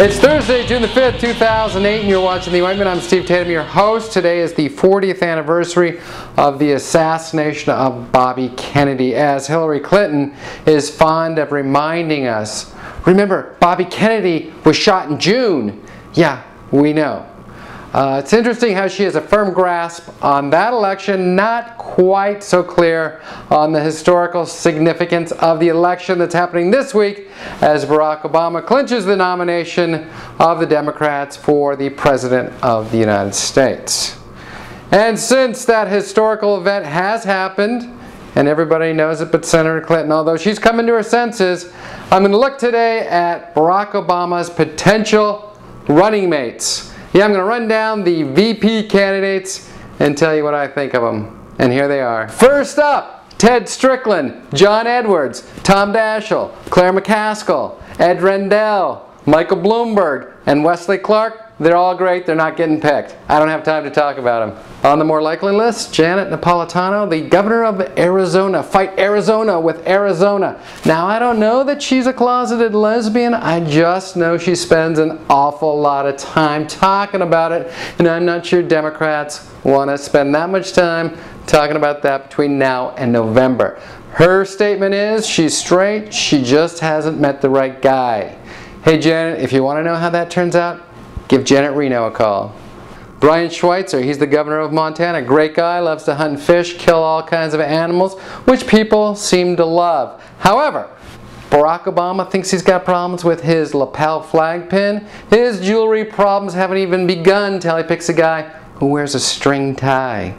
It's Thursday, June the 5th, 2008, and you're watching The Ointment. I'm Steve Tatum, your host. Today is the 40th anniversary of the assassination of Bobby Kennedy, as Hillary Clinton is fond of reminding us. Remember, Bobby Kennedy was shot in June. Yeah, we know. It's interesting how she has a firm grasp on that election, not quite so clear on the historical significance of the election that's happening this week as Barack Obama clinches the nomination of the Democrats for the President of the United States. And since that historical event has happened, and everybody knows it but Senator Clinton, although she's coming to her senses, I'm going to look today at Barack Obama's potential running mates. Yeah, I'm going to run down the VP candidates and tell you what I think of them. And here they are. First up, Ted Strickland, John Edwards, Tom Daschle, Claire McCaskill, Ed Rendell, Michael Bloomberg, and Wesley Clark. They're all great. They're not getting picked. I don't have time to talk about them. On the more likely list, Janet Napolitano, the governor of Arizona. Fight Arizona with Arizona. Now, I don't know that she's a closeted lesbian. I just know she spends an awful lot of time talking about it. And I'm not sure Democrats want to spend that much time talking about that between now and November. Her statement is she's straight. She just hasn't met the right guy. Hey, Janet, if you want to know how that turns out, give Janet Reno a call. Brian Schweitzer, he's the governor of Montana. Great guy, loves to hunt and fish, kill all kinds of animals, which people seem to love. However, Barack Obama thinks he's got problems with his lapel flag pin. His jewelry problems haven't even begun until he picks a guy who wears a string tie.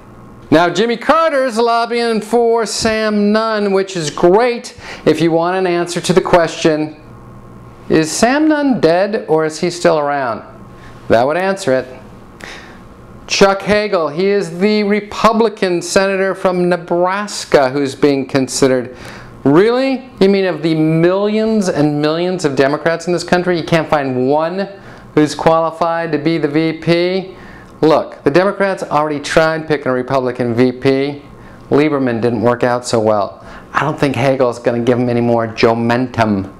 Now, Jimmy Carter's lobbying for Sam Nunn, which is great if you want an answer to the question, is Sam Nunn dead or is he still around? That would answer it. Chuck Hagel, he is the Republican senator from Nebraska who's being considered. Really? You mean of the millions and millions of Democrats in this country, you can't find one who's qualified to be the VP? Look, the Democrats already tried picking a Republican VP. Lieberman didn't work out so well. I don't think Hagel's going to give him any more momentum.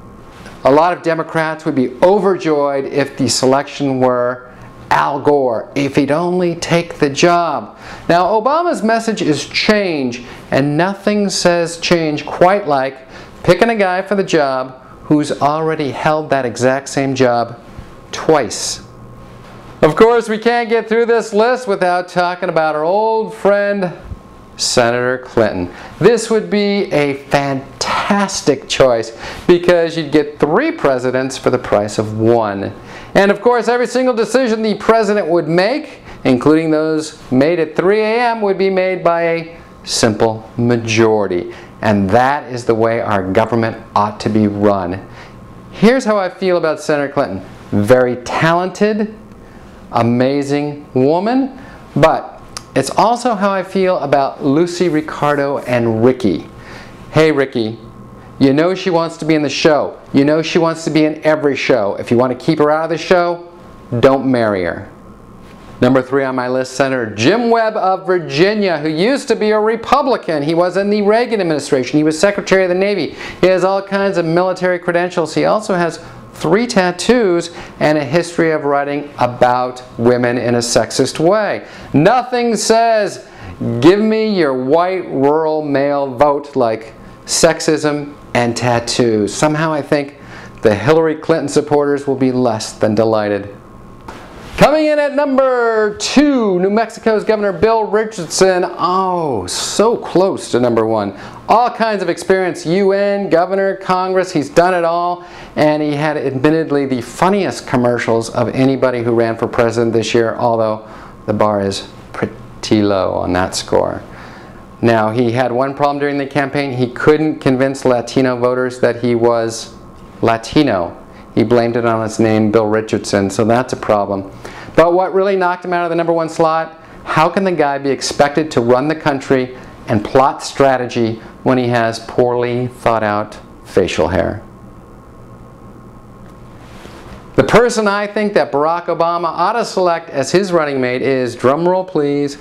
A lot of Democrats would be overjoyed if the selection were Al Gore, if he'd only take the job. Now, Obama's message is change, and nothing says change quite like picking a guy for the job who's already held that exact same job twice. Of course, we can't get through this list without talking about our old friend, Senator Clinton. This would be a fantastic choice because you'd get 3 presidents for the price of 1. And of course, every single decision the president would make, including those made at 3 a.m., would be made by a simple majority. And that is the way our government ought to be run. Here's how I feel about Senator Clinton. Very talented, amazing woman, but it's also how I feel about Lucy Ricardo and Ricky. Hey, Ricky, you know she wants to be in the show. You know she wants to be in every show. If you want to keep her out of the show, don't marry her. Number 3 on my list, Senator Jim Webb of Virginia, who used to be a Republican. He was in the Reagan administration. He was Secretary of the Navy. He has all kinds of military credentials. He also has 3 tattoos and a history of writing about women in a sexist way. Nothing says, give me your white rural male vote like sexism and tattoos. Somehow I think the Hillary Clinton supporters will be less than delighted. Coming in at number 2, New Mexico's Governor Bill Richardson. Oh, so close to number 1. All kinds of experience, UN, governor, Congress, he's done it all. And he had admittedly the funniest commercials of anybody who ran for president this year, although the bar is pretty low on that score. Now, he had one problem during the campaign. He couldn't convince Latino voters that he was Latino. He blamed it on his name, Bill Richardson, so that's a problem. But what really knocked him out of the number 1 slot, how can the guy be expected to run the country and plot strategy when he has poorly thought out facial hair? The person I think that Barack Obama ought to select as his running mate is, drumroll please,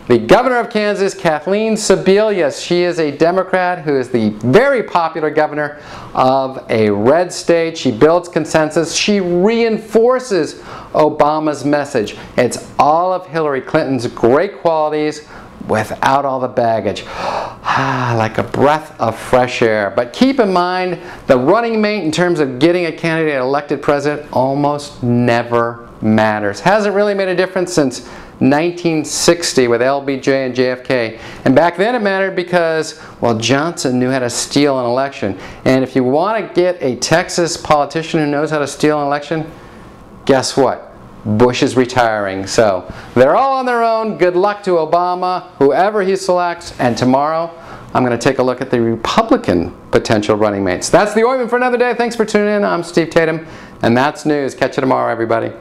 the governor of Kansas, Kathleen Sebelius. She is a Democrat who is the very popular governor of a red state. She builds consensus. She reinforces Obama's message. It's all of Hillary Clinton's great qualities without all the baggage. Like a breath of fresh air. But keep in mind, the running mate in terms of getting a candidate elected president almost never matters. Hasn't really made a difference since 1960 with LBJ and JFK. And back then it mattered because, well, Johnson knew how to steal an election. And if you want to get a Texas politician who knows how to steal an election, guess what? Bush is retiring. So they're all on their own. Good luck to Obama, whoever he selects. And tomorrow I'm going to take a look at the Republican potential running mates. That's the ointment for another day. Thanks for tuning in. I'm Steve Tatum, and that's news. Catch you tomorrow, everybody.